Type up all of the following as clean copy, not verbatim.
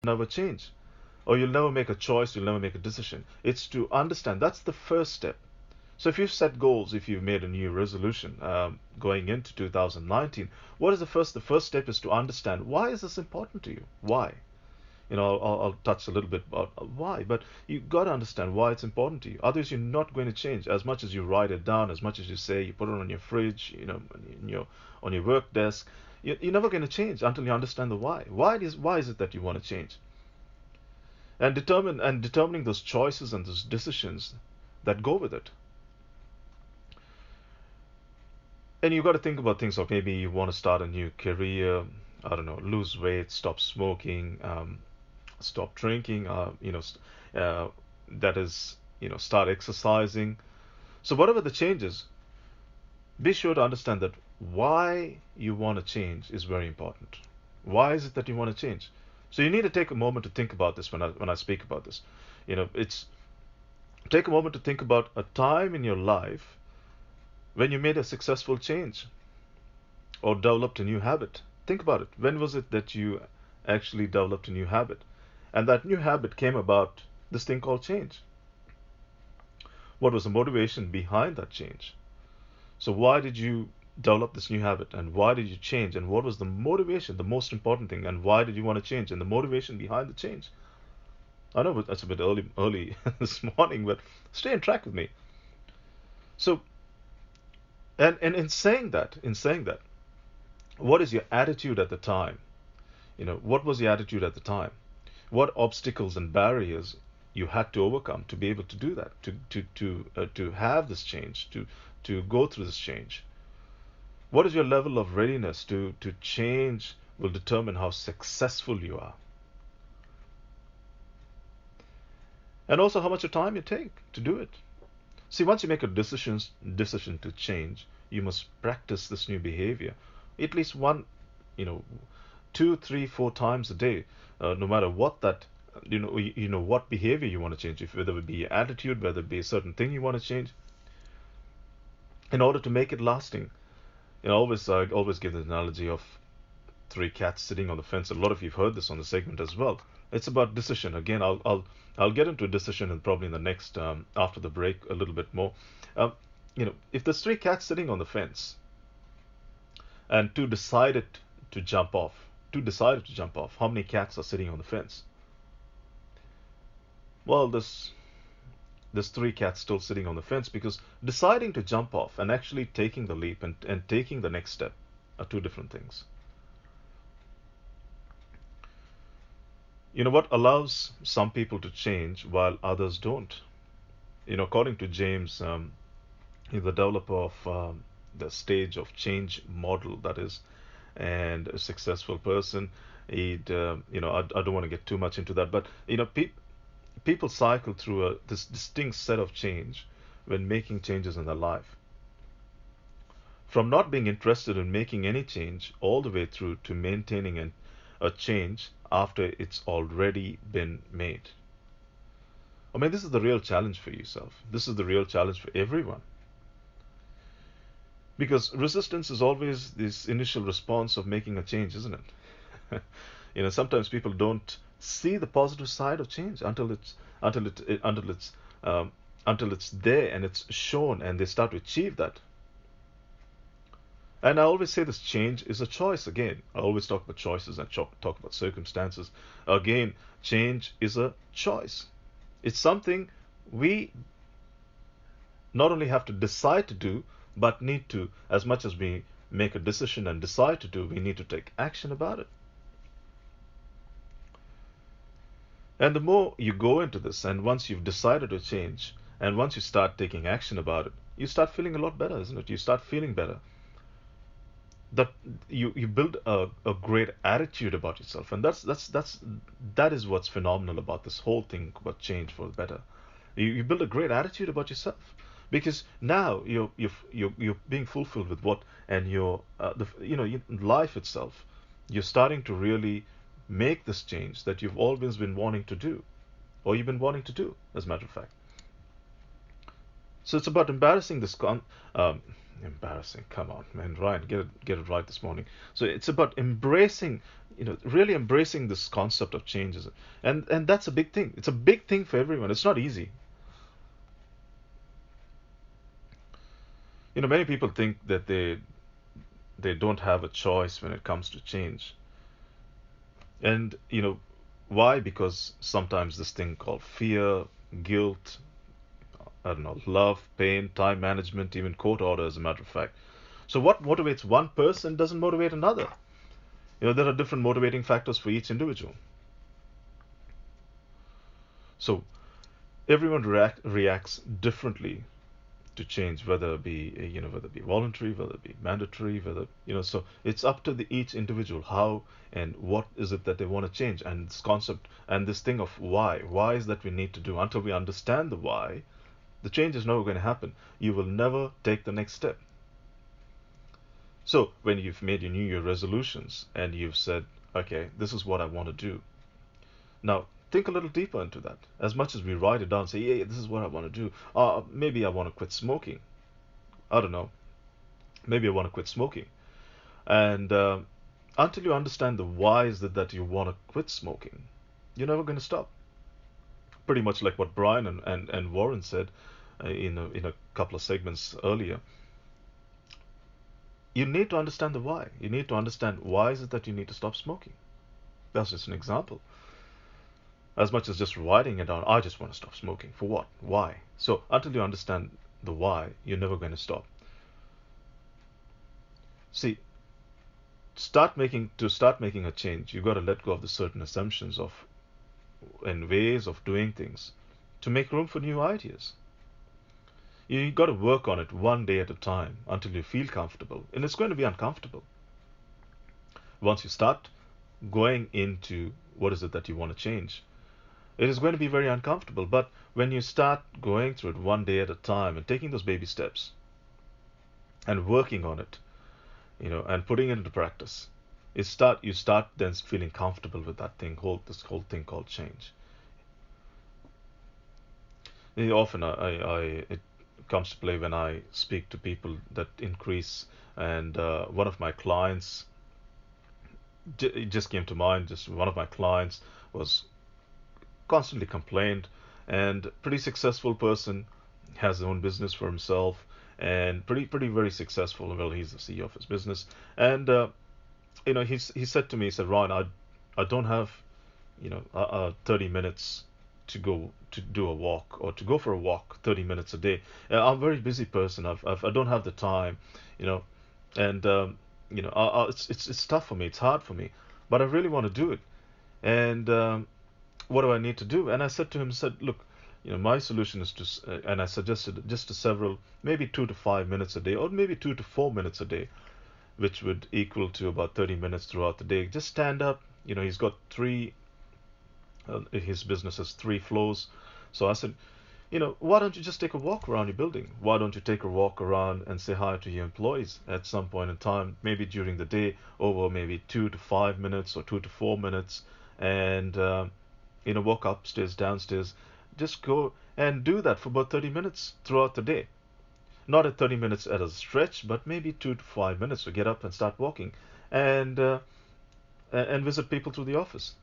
never change, or you'll never make a choice, you'll never make a decision. It's to understand. That's the first step. So if you've set goals, if you've made a new resolution going into 2019, what is the first? The first step is to understand, why is this important to you? Why? I'll touch a little bit about why, but you've got to understand why it's important to you. Otherwise, you're not going to change. As much as you write it down, as much as you say, you put it on your fridge, on your work desk, you're never going to change until you understand the why. Why is it that you want to change? And determining those choices and those decisions that go with it. And you've got to think about things like maybe you want to start a new career, I don't know, lose weight, stop smoking, stop drinking, that is, start exercising. So whatever the changes, be sure to understand that why you want to change is very important. Why is it that you want to change? So you need to take a moment to think about this when I speak about this. It's take a moment to think about a time in your life when you made a successful change or developed a new habit. Think about it. When was it that you actually developed a new habit? And that new habit came about this thing called change. What was the motivation behind that change? So, why did you develop this new habit and why did you change? And what was the motivation, the most important thing? And why did you want to change? And the motivation behind the change? I know that's a bit early this morning, but stay on track with me. So, and in saying that, what is your attitude at the time? What was your attitude at the time? What obstacles and barriers you had to overcome to be able to do that, to have this change, to go through this change? What is your level of readiness to change will determine how successful you are, and also how much of time you take to do it. See, once you make a decision to change, you must practice this new behavior at least one, you know, 2, 3, 4 times a day, no matter what that, what behavior you want to change, if whether it be your attitude, whether it be a certain thing you want to change, in order to make it lasting. I always give the analogy of three cats sitting on the fence. A lot of you've heard this on the segment as well. It's about decision. Again, I'll get into decision and probably in the next after the break a little bit more. If there's three cats sitting on the fence and two decided to jump off, how many cats are sitting on the fence? Well, there's three cats still sitting on the fence because deciding to jump off and actually taking the leap and taking the next step are two different things. What allows some people to change while others don't? According to James, he's the developer of the stage of change model, that is, and a successful person. I don't want to get too much into that, but people cycle through this distinct set of change when making changes in their life. From not being interested in making any change all the way through to maintaining a change after it's already been made. I mean, this is the real challenge for yourself. This is the real challenge for everyone. Because resistance is always this initial response of making a change, isn't it? Sometimes people don't see the positive side of change until it's there and it's shown and they start to achieve that. And I always say this change is a choice. Again, I always talk about choices and talk about circumstances. Again, change is a choice. It's something we not only have to decide to do, but need to, as much as we make a decision and decide to do, we need to take action about it. And the more you go into this, and once you've decided to change, and once you start taking action about it, you start feeling a lot better, isn't it? You start feeling better. That you build a great attitude about yourself, and that is what's phenomenal about this whole thing about change for the better. You build a great attitude about yourself because now you're being fulfilled with what and life itself. You're starting to really make this change that you've always been wanting to do, or you've been wanting to do, as a matter of fact. So it's about embarrassing Embarrassing. Come on, man. Ryan, get it right this morning. So it's about embracing, really embracing this concept of changes, and that's a big thing. It's a big thing for everyone. It's not easy. Many people think that they don't have a choice when it comes to change, and why? Because sometimes this thing called fear, guilt, I don't know, love, pain, time management, even court order, as a matter of fact. So what motivates one person doesn't motivate another. There are different motivating factors for each individual. So everyone reacts differently to change, whether it be whether it be voluntary, whether it be mandatory, whether so it's up to each individual how and what is it that they want to change. And this concept and this thing of why is that we need to do. Until we understand the why, the change is never going to happen. You will never take the next step. So when you've made your New Year resolutions and you've said, okay, this is what I want to do. Now, think a little deeper into that. As much as we write it down, say, yeah, this is what I want to do. Maybe I want to quit smoking. I don't know. Maybe I want to quit smoking. And until you understand the why is it that you want to quit smoking, you're never going to stop. Pretty much like what Brian and Warren said in a couple of segments earlier. You need to understand the why. You need to understand why is it that you need to stop smoking. That's just an example. As much as just writing it down, I just want to stop smoking. For what? Why? So until you understand the why, you're never going to stop. See, start making a change, you got to let go of the certain assumptions of and ways of doing things to make room for new ideas. You got to work on it one day at a time until you feel comfortable, and it's going to be uncomfortable. Once you start going into what is it that you want to change, it is going to be very uncomfortable. But when you start going through it one day at a time and taking those baby steps and working on it, and putting it into practice, you start then feeling comfortable with this whole thing called change. Often it comes to play when I speak to people that increase, and one of my clients it just came to mind. Just one of my clients was constantly complained, and pretty successful person, has his own business for himself, and pretty very successful. Well, he's the CEO of his business, and he said to me, he said, Ron, I don't have 30 minutes to go to do a walk or to go for a walk 30 minutes a day. I'm a very busy person. I don't have the time, you know, and it's tough for me. It's hard for me, but I really want to do it. And what do I need to do? And I said to him, said, look, my solution is and I suggested just several, maybe 2 to 5 minutes a day, or maybe 2 to 4 minutes a day, which would equal to about 30 minutes throughout the day. Just stand up. He's got his business has 3 floors. So I said, why don't you just take a walk around your building? Why don't you take a walk around and say hi to your employees at some point in time, maybe during the day, over maybe 2 to 5 minutes or 2 to 4 minutes, and walk upstairs, downstairs. Just go and do that for about 30 minutes throughout the day. Not at 30 minutes at a stretch, but maybe 2 to 5 minutes to get up and start walking, and visit people through the office.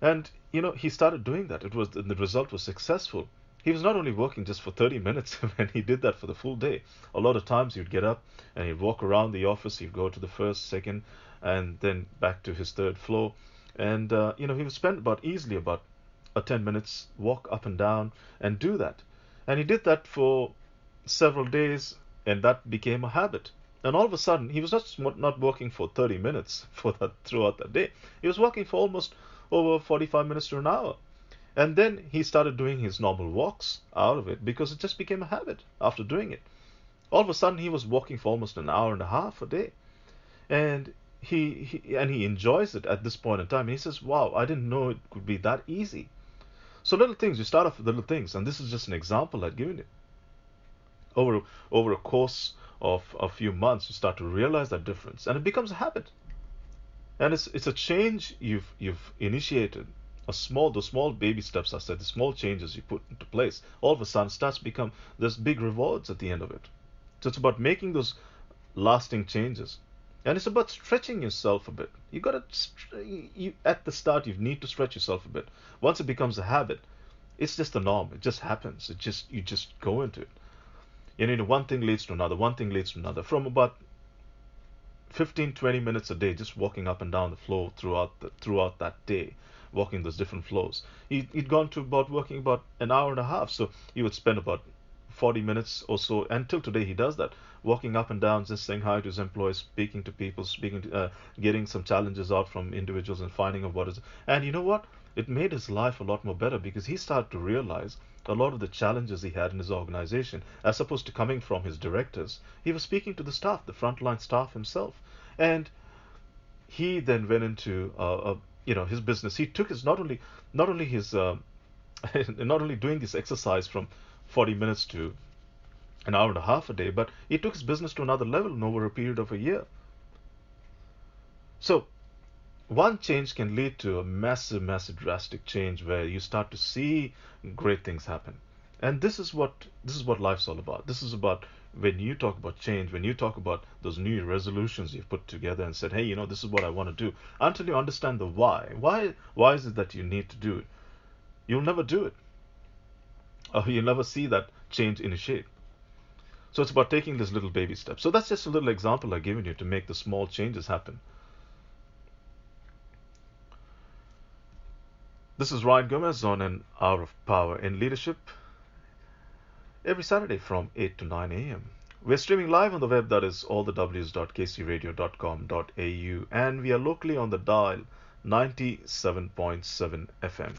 And he started doing that. The result was successful. He was not only working just for 30 minutes when he did that for the full day. A lot of times he'd get up and he'd walk around the office. He'd go to the first, second, and then back to his third floor. And he would spend easily about a 10 minutes walk up and down and do that. And he did that for several days, and that became a habit. And all of a sudden, he was not working for 30 minutes throughout that day. He was working for almost over 45 minutes to an hour. And then he started doing his normal walks out of it because it just became a habit after doing it. All of a sudden, he was walking for almost an hour and a half a day. And he enjoys it at this point in time. And he says, wow, I didn't know it could be that easy. So little things, you start off with little things. And this is just an example I've given you. Over a course of a few months, you start to realize that difference. And it becomes a habit. And it's a change you've initiated. Those small baby steps, I said, the small changes you put into place, all of a sudden starts to become there's big rewards at the end of it. So it's about making those lasting changes. And it's about stretching yourself a bit. You got to, at the start, you need to stretch yourself a bit. Once it becomes a habit, it's just the norm. It just happens. You just go into it. One thing leads to another, one thing leads to another. From about 15, 20 minutes a day, just walking up and down the floor throughout that day, walking those different floors. He'd gone to about working about an hour and a half, so he would spend about 40 minutes or so, until today he does that, walking up and down, just saying hi to his employees, speaking to people, getting some challenges out from individuals and finding out what is. And you know what? It made his life a lot more better because he started to realize a lot of the challenges he had in his organization, as opposed to coming from his directors, he was speaking to the staff, the frontline staff himself. And he then went into his business. He took his not only his not only doing this exercise from 40 minutes to an hour and a half a day, but he took his business to another level in over a period of a year. So one change can lead to a massive, massive, drastic change where you start to see great things happen. And this is what life's all about. This is about when you talk about change, when you talk about those New Year resolutions you've put together and said, hey, this is what I want to do. Until you understand the why. Why is it that you need to do it? You'll never do it. Or you'll never see that change initiate. So it's about taking this little baby steps. So that's just a little example I've given you to make the small changes happen. This is Ryan Gomez on An Hour of Power in Leadership every Saturday from 8 to 9 a.m. We're streaming live on the web, that is allthews.kcradio.com.au, and we are locally on the dial 97.7 FM.